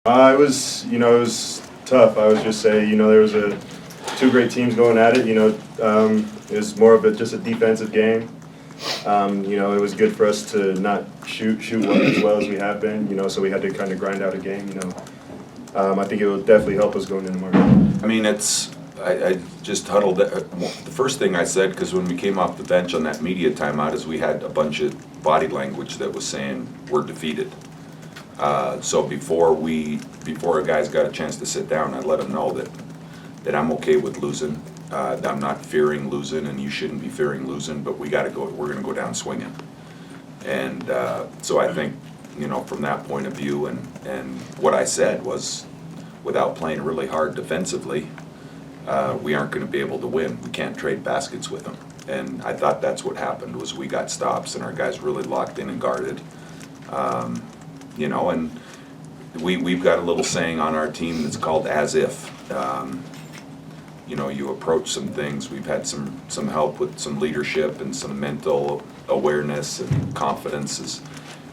It was tough. I would just say, there was two great teams going at it. It was more of just a defensive game. It was good for us to not shoot as well as we have been. So we had to kind of grind out a game. I think it will definitely help us going into March. I mean, I just huddled. The first thing I said, because when we came off the bench on that media timeout, is we had a bunch of body language that was saying we're defeated. So before our guys got a chance to sit down, I let them know that I'm okay with losing. That I'm not fearing losing, and you shouldn't be fearing losing. But we're going to go down swinging. And so I think, from that point of view, and what I said was, without playing really hard defensively, we aren't going to be able to win. We can't trade baskets with them. And I thought that's what happened, was we got stops and our guys really locked in and guarded. And we've got a little saying on our team that's called "as if." You approach some things. We've had some help with some leadership and some mental awareness, and confidence is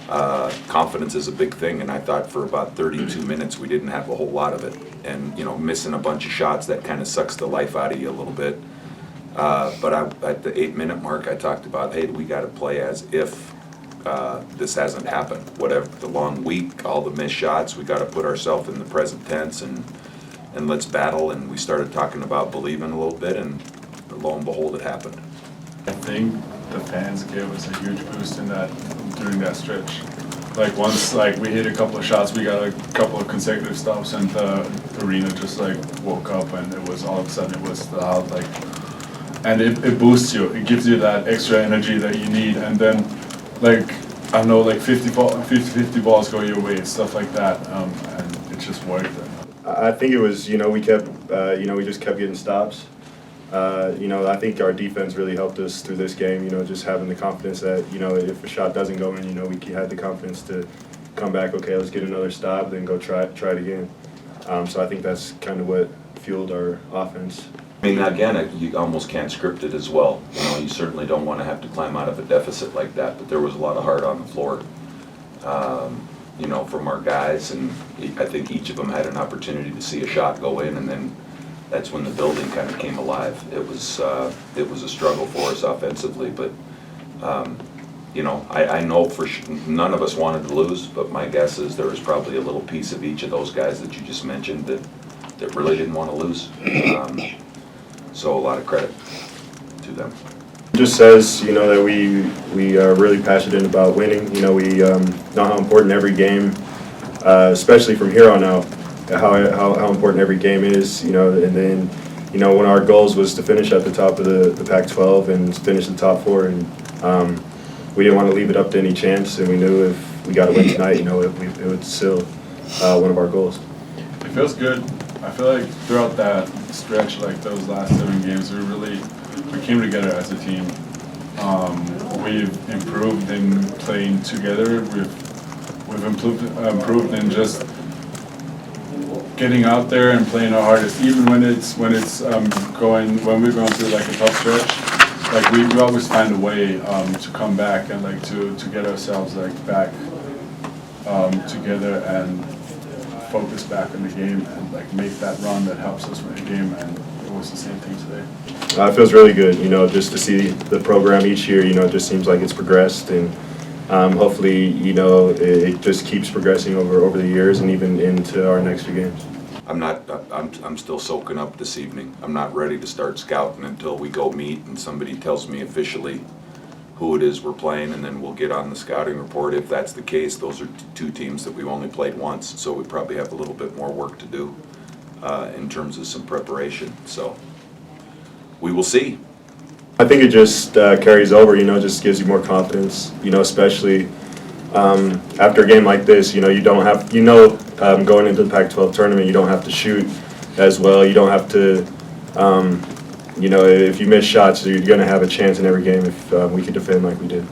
a big thing. And I thought for about 32 minutes we didn't have a whole lot of it, and missing a bunch of shots, that kind of sucks the life out of you a little bit. But at the 8-minute mark, I talked about, hey, we got to play as if this hasn't happened. Whatever the long week, all the missed shots, we got to put ourselves in the present tense and let's battle. And we started talking about believing a little bit, and lo and behold, it happened. I think the fans gave us a huge boost during that stretch. Once we hit a couple of shots, we got a couple of consecutive stops, and the arena just woke up, and it was all of a sudden it was loud, and it boosts you. It gives you that extra energy that you need, and then I know 50-50 balls go your way, stuff like that, and it just worked. I think it was, we kept, we just kept getting stops. I think our defense really helped us through this game, just having the confidence that, if a shot doesn't go in, we had the confidence to come back, okay, let's get another stop, then go try it again. So I think that's kind of what fueled our offense. I mean, again, you almost can't script it as well. You certainly don't want to have to climb out of a deficit like that, but there was a lot of heart on the floor, from our guys, and I think each of them had an opportunity to see a shot go in, and then that's when the building kind of came alive. It was a struggle for us offensively, but I know none of us wanted to lose, but my guess is there was probably a little piece of each of those guys that you just mentioned that really didn't want to lose. So a lot of credit to them. It just says, that we are really passionate about winning. We know how important every game, especially from here on out, how important every game is, and then, when our goals was to finish at the top of the Pac-12 and finish the top 4, and we didn't want to leave it up to any chance, and we knew if we got a win tonight, it would still one of our goals. It feels good. I feel like throughout that stretch, those last 7 games, we came together as a team. We've improved in playing together. We've improved in just getting out there and playing our hardest, even when we're going through a tough stretch. We always find a way to come back and to get ourselves back together and focus back on the game and make that run that helps us win the game. And it was the same thing today. It feels really good, just to see the program each year. It just seems like it's progressed, and hopefully, it just keeps progressing over the years and even into our next few games. I'm still soaking up this evening. I'm not ready to start scouting until we go meet and somebody tells me officially who it is we're playing, and then we'll get on the scouting report. If that's the case, those are two teams that we've only played once, so we probably have a little bit more work to do in terms of some preparation. So we will see. I think it just carries over, just gives you more confidence, especially after a game like this. You don't have, going into the Pac-12 tournament, you don't have to shoot as well. You don't have to, if you miss shots, you're going to have a chance in every game if we could defend like we did.